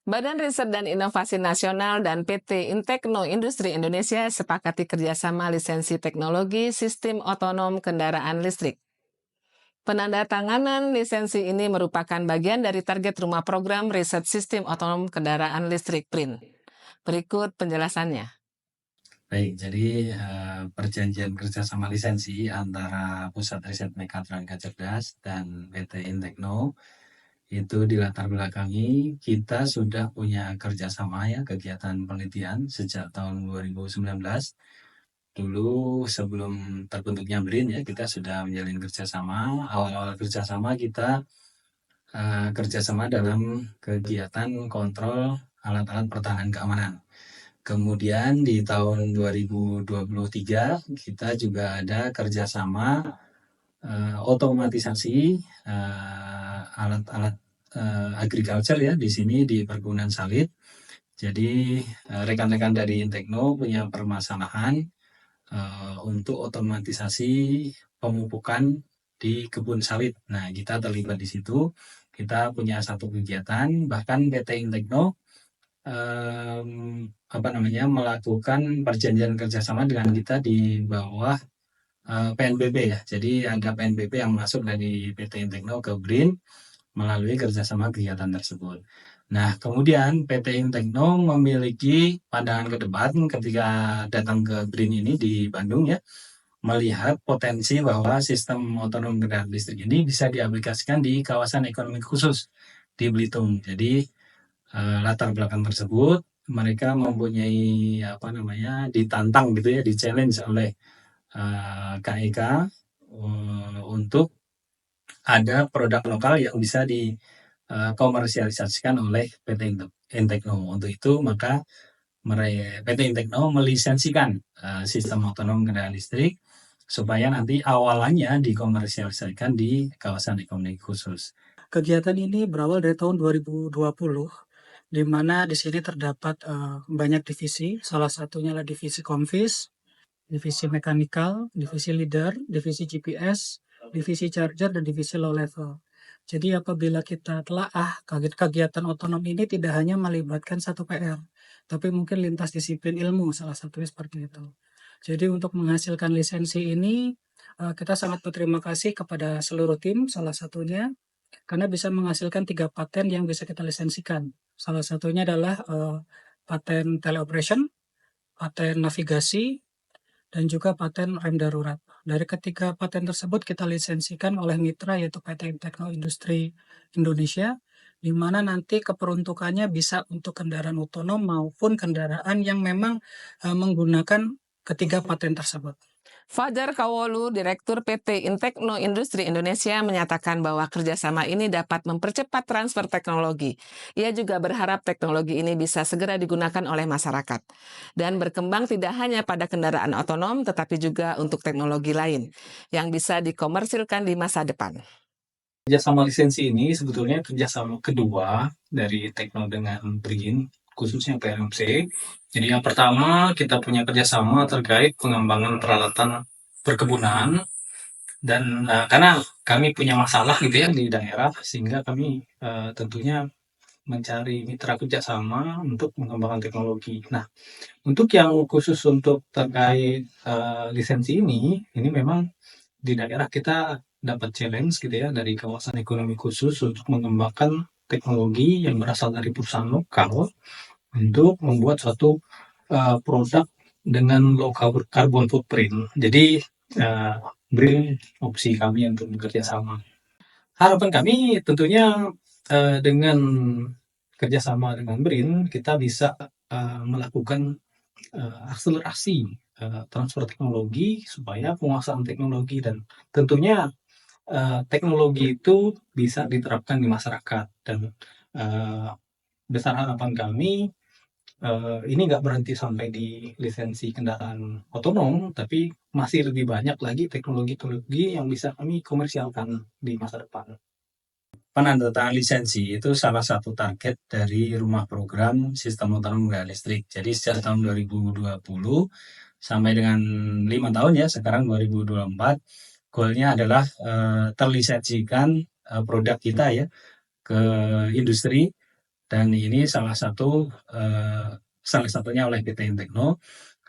Badan Riset dan Inovasi Nasional dan PT Intekno Industri Indonesia sepakati kerjasama lisensi teknologi sistem otonom kendaraan listrik. Penandatanganan lisensi ini merupakan bagian dari target rumah program riset sistem otonom kendaraan listrik PRIN. Berikut penjelasannya. Baik, jadi perjanjian kerjasama lisensi antara Pusat Riset Mekatronika Cerdas dan PT Intekno itu dilatar belakangi kita sudah punya kerjasama ya kegiatan penelitian sejak tahun 2019. Dulu sebelum terbentuknya BRIN ya kita sudah menjalin kerjasama. Awal-awal kerjasama kita kerjasama dalam kegiatan kontrol alat-alat pertahanan keamanan. Kemudian di tahun 2023 kita juga ada kerjasama otomatisasi alat-alat agriculture ya di sini di perkebunan sawit. Jadi rekan-rekan dari Intekno punya permasalahan untuk otomatisasi pemupukan di kebun sawit. Nah, kita terlibat di situ. Kita punya satu kegiatan, bahkan PT Intekno melakukan perjanjian kerjasama dengan kita di bawah PNBP ya. Jadi ada PNBP yang masuk dari PT Intekno ke BRIN melalui kerjasama kegiatan tersebut. Nah, kemudian PT Intekno memiliki pandangan ke depan ketika datang ke BRIN ini di Bandung ya, melihat potensi bahwa sistem otonom kendaraan listrik ini bisa diaplikasikan di kawasan ekonomi khusus di Belitung. Jadi latar belakang tersebut mereka mempunyai ditantang gitu ya, di-challenge oleh KEK untuk ada produk lokal yang bisa dikomersialisasikan oleh PT Intekno. Untuk itu maka PT Intekno melisensikan sistem otonom kendaraan listrik supaya nanti awalannya dikomersialisasikan di kawasan ekonomi khusus. Kegiatan ini berawal dari tahun 2020, di mana di sini terdapat banyak divisi. Salah satunya adalah divisi Konvis, divisi Mechanical, divisi Leader, divisi GPS, divisi Charger, dan divisi Low Level. Jadi apabila kita telaah kegiatan otonom ini tidak hanya melibatkan satu PR, tapi mungkin lintas disiplin ilmu, salah satunya seperti itu. Jadi untuk menghasilkan lisensi ini, kita sangat berterima kasih kepada seluruh tim, salah satunya karena bisa menghasilkan 3 paten yang bisa kita lisensikan. Salah satunya adalah paten teleoperation, paten navigasi, dan juga paten rem darurat. Dari ketiga paten tersebut kita lisensikan oleh mitra yaitu PT Intekno Industri Indonesia, di mana nanti keperuntukannya bisa untuk kendaraan otonom maupun kendaraan yang memang menggunakan ketiga paten tersebut. Fajar Kawolu, Direktur PT Intekno Industri Indonesia, menyatakan bahwa kerjasama ini dapat mempercepat transfer teknologi. Ia juga berharap teknologi ini bisa segera digunakan oleh masyarakat dan berkembang tidak hanya pada kendaraan otonom, tetapi juga untuk teknologi lain yang bisa dikomersilkan di masa depan. Kerjasama lisensi ini sebetulnya kerjasama kedua dari Tekno dengan BRIN, khususnya PLMC. Jadi yang pertama kita punya kerjasama terkait pengembangan peralatan perkebunan, dan karena kami punya masalah gitu ya di daerah, sehingga kami tentunya mencari mitra kerjasama untuk mengembangkan teknologi. Nah, untuk yang khusus untuk terkait lisensi ini memang di daerah kita dapat challenge gitu ya dari kawasan ekonomi khusus untuk mengembangkan teknologi yang berasal dari perusahaan lokal untuk membuat suatu produk dengan low carbon footprint. Jadi beri opsi kami untuk bekerja sama. Harapan kami tentunya dengan kerjasama dengan BRIN kita bisa melakukan akselerasi transfer teknologi supaya penguasaan teknologi dan tentunya teknologi itu bisa diterapkan di masyarakat. Dan besar harapan kami ini nggak berhenti sampai di lisensi kendaraan otonom, tapi masih lebih banyak lagi teknologi-teknologi yang bisa kami komersialkan di masa depan. Penandatangan lisensi itu salah satu target dari rumah program sistem otonom kendaraan listrik. Jadi sejak tahun 2020 sampai dengan 5 tahun ya, sekarang 2024, goalnya adalah terlisensikan produk kita ya ke industri dan ini salah satunya oleh PT Intekno.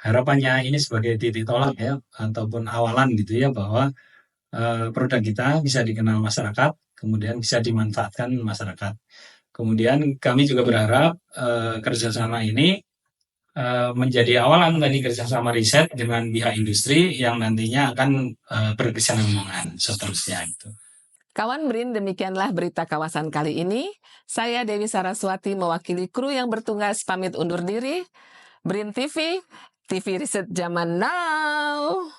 Harapannya ini sebagai titik tolak ya, ataupun awalan gitu ya, bahwa produk kita bisa dikenal masyarakat, kemudian bisa dimanfaatkan masyarakat. Kemudian kami juga berharap kerjasama ini menjadi awalan tadi kerjasama riset dengan pihak industri yang nantinya akan berkesinambungan seterusnya itu. Kawan BRIN, demikianlah berita kawasan kali ini. Saya Dewi Saraswati mewakili kru yang bertugas pamit undur diri. BRIN TV, TV Riset Zaman Now.